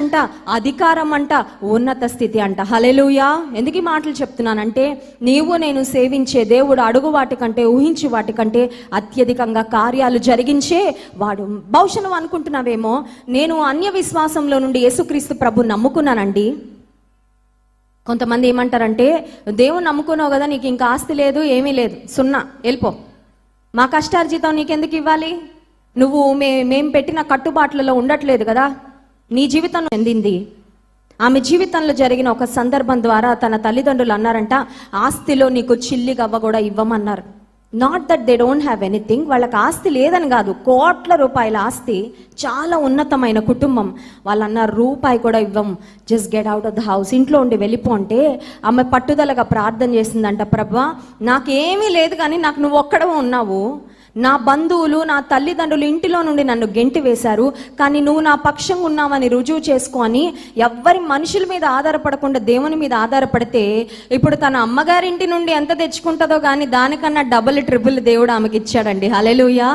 అంట, అధికారం అంట, ఉన్నత స్థితి అంట. హల్లెలూయా. ఎందుకు ఈ మాటలు చెప్తున్నానంటే, నీవు నేను సేవించే దేవుడు అడుగు వాటికంటే, ఊహించి వాటికంటే అత్యధికంగా కార్యాలు జరిగించే వాడు. బహుశా నువ్వు అనుకుంటున్నావేమో, నేను అన్య విశ్వాసంలో నుండి యేసుక్రీస్తు ప్రభు నమ్ముకున్నానండి. కొంతమంది ఏమంటారంటే, దేవుని నమ్ముకున్నావు కదా, నీకు ఇంకా ఆస్తి లేదు, ఏమీ లేదు, సున్నా, వెళ్ళిపో, మా కష్టార్జితం నీకెందుకు ఇవ్వాలి, నువ్వు మేం పెట్టిన కట్టుబాట్లలో ఉండట్లేదు కదా. నీ జీవితం చెందింది. ఆమె జీవితంలో జరిగిన ఒక సందర్భం ద్వారా తన తల్లిదండ్రులు అన్నారంట, ఆస్తిలో నీకు చిల్లి గవ్వ కూడా ఇవ్వమన్నారు. Not that they don't have anything, వాళ్ళకి ఆస్తి లేదని కాదు, కోట్ల రూపాయల ఆస్తి, చాలా ఉన్నతమైన కుటుంబం. వాళ్ళు అన్నారు, రూపాయి కూడా ఇవ్వం, just get out of the house, ఇంట్లో ఉండి వెళ్ళిపో అంటే ఆమె పట్టుదలగా ప్రార్థన చేసిందంట, ప్రభా నాకేమీ లేదు కానీ నాకు నువ్వు ఒక్కడే ఉన్నావు, నా బంధువులు నా తల్లిదండ్రులు ఇంటిలో నుండి నన్ను గెంటి వేశారు, కానీ నువ్వు నా పక్షంగా ఉన్నావని రుజువు చేసుకొని ఎవ్వరి మనుషుల మీద ఆధారపడకుండా దేవుని మీద ఆధారపడితే ఇప్పుడు తన అమ్మగారింటి నుండి ఎంత తెచ్చుకుంటుందో కానీ దానికన్నా డబుల్ ట్రిపుల్ దేవుడు ఆమెకి ఇచ్చాడండి. హల్లెలూయా.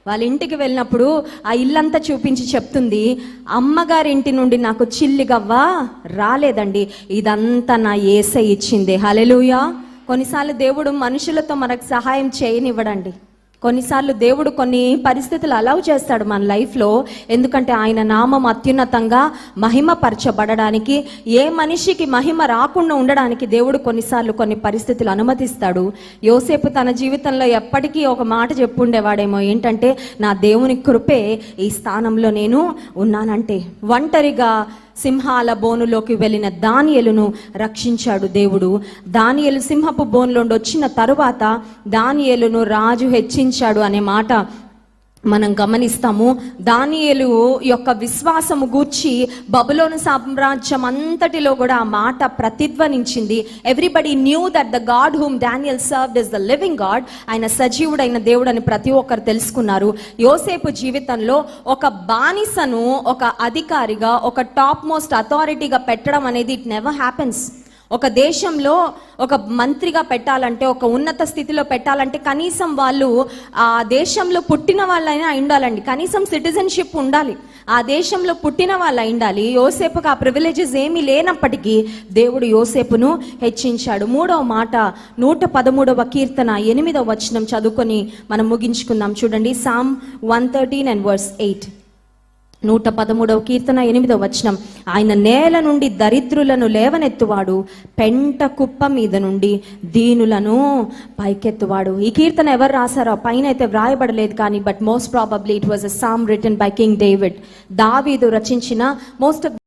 వాళ్ళ ఇంటికి వెళ్ళినప్పుడు ఆ ఇల్లంతా చూపించి చెప్తుంది, అమ్మగారింటి నుండి నాకు చిల్లి గవ్వ రాలేదండి, ఇదంతా నా యేసయ్య ఇచ్చిందే. హల్లెలూయా. కొన్నిసార్లు దేవుడు మనుషులతో మనకు సహాయం చేయనివ్వడండి. కొన్నిసార్లు దేవుడు కొన్ని పరిస్థితులు అలౌ చేస్తాడు మన లైఫ్లో, ఎందుకంటే ఆయన నామం అత్యున్నతంగా మహిమపరచబడడానికి, ఏ మనిషికి మహిమ రాకుండా ఉండడానికి దేవుడు కొన్నిసార్లు కొన్ని పరిస్థితులు అనుమతిస్తాడు. యోసేపు తన జీవితంలో ఎప్పటికీ ఒక మాట చెప్పుండేవాడేమో, ఏంటంటే నా దేవుని కృపే ఈ స్థానంలో నేను ఉన్నానంటే. ఒంటరిగా సింహాల బోనులోకి వెళ్ళిన దానియేలును రక్షించాడు దేవుడు. దానియేలు సింహపు బోనులోండి వచ్చిన తరువాత దానియేలును రాజు హెచ్చించాడు అనే మాట మనం గమనిస్తాము. దానియేలు యొక్క విశ్వాసము గూర్చి బబులోను సామ్రాజ్యం అంతటిలో కూడా ఆ మాట ప్రతిధ్వనించింది. Everybody knew that the god whom Daniel served is the living god, ఆయన సజీవుడైన దేవుడు అని ప్రతి ఒక్కరు తెలుసుకున్నారు. యోసేపు జీవితంలో ఒక బానిసను ఒక అధికారిగా, ఒక టాప్ మోస్ట్ అథారిటీగా పెట్టడం అనేది ఇట్ నెవర్ హ్యాపెన్స్. ఒక దేశంలో ఒక మంత్రిగా పెట్టాలంటే, ఒక ఉన్నత స్థితిలో పెట్టాలంటే కనీసం వాళ్ళు ఆ దేశంలో పుట్టిన వాళ్ళైనా ఉండాలండి, కనీసం సిటిజన్షిప్ ఉండాలి, ఆ దేశంలో పుట్టిన వాళ్ళు ఉండాలి. యోసేపుకు ఆ ప్రివిలేజెస్ ఏమీ లేనప్పటికీ దేవుడు యోసేపును హెచ్చించాడు. మూడవ మాట 113వ కీర్తన 8వ వచనం చదువుకొని మనం ముగించుకుందాం. చూడండి, Psalm 113 and verse 8. 113వ కీర్తన 8వ వచనం, ఆయన నేల నుండి దరిద్రులను లేవనెత్తువాడు, పెంట కుప్ప మీద నుండి దీనులను పైకెత్తువాడు. ఈ కీర్తన ఎవరు రాశారో పైన అయితే వ్రాయబడలేదు కానీ, but most probably it was a psalm written by king David. దావీదు రచించిన మోస్ట్